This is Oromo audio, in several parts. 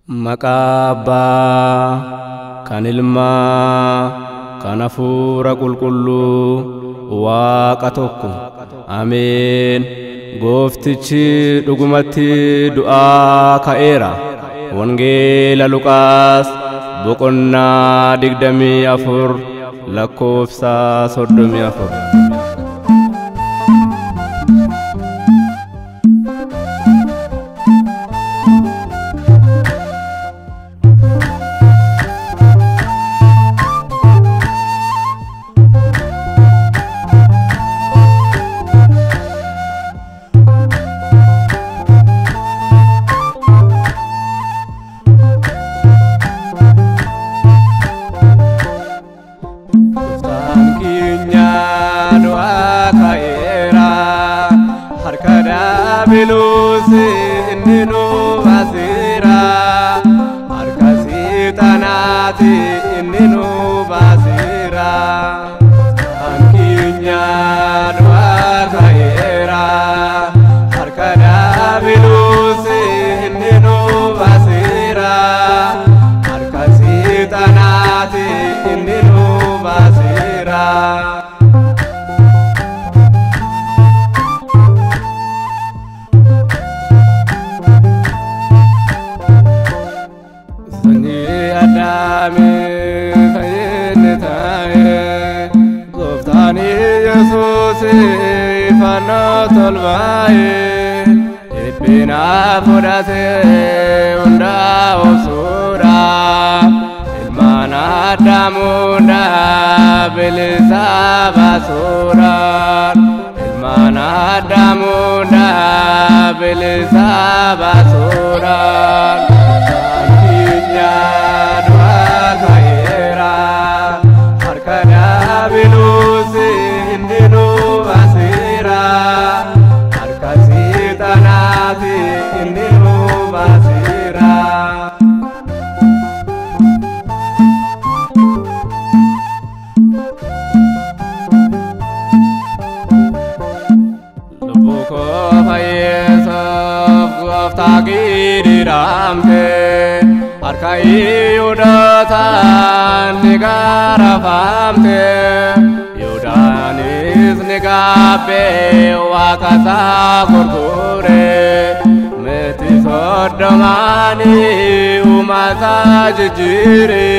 Maqaba kan ilmaa kan hafuura qulqulluu Waaqa tokko. Ameen. Gooftichi dhugumatti du'aa ka'eera. Wangeela Luqaas boqonnaa 24 lakkoofsa 34. Bilusi indinu basira, arkasi tanati indinu basira. Ankinya dua kaira, arkada bilusi indinu basira, arkasi tanati indinu basira. Fano tolvae ipina fudate unda osura ilmana damunda bilisa basura ilmana damunda bilisa basura kinya dua kaira arkada bilusi indinu arkasi tanati indinu basira. Lubuko Yesus gofta gidiramte arkai udatan digarafamte yudanis negabe wakasa kurkure meti sodomani umasa jijire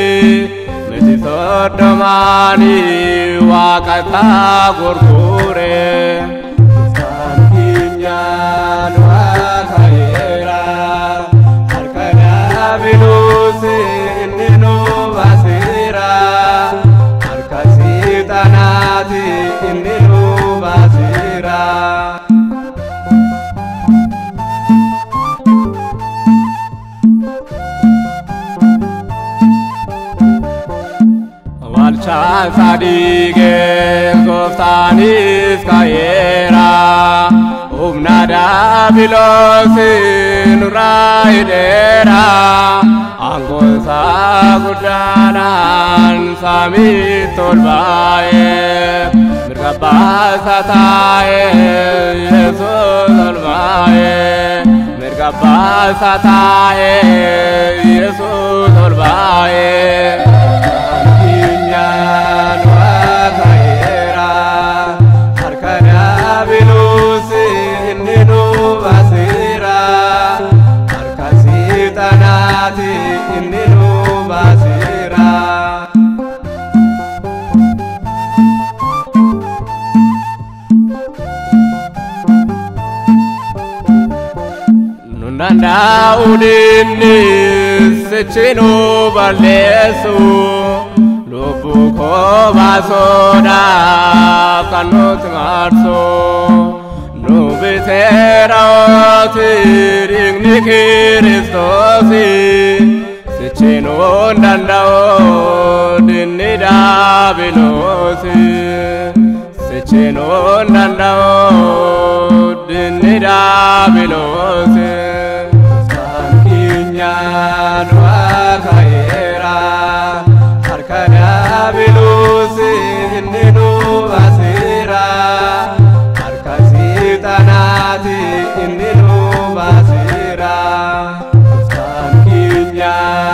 meti sodomani wakasa kurkure sankinya dua kaira arkada bilusi indinu basira arkasi tanati indinu basira. Walcha sadige goftanis kaera umnada bilosin raidera anggosa gudanan sami tolbae mirgabasa tae Yesus tolbae mirgabasa tae Yesus tolbae Nanda udini sechino balesu lubuko basoda kanut ngarso nubitera tiring nikiristosi sechino nanda udini dabilosi sechino nanda udini dabilosi dua kaira arkada bilusi indinu basira arkasi tanati indinu basira. Addunyaa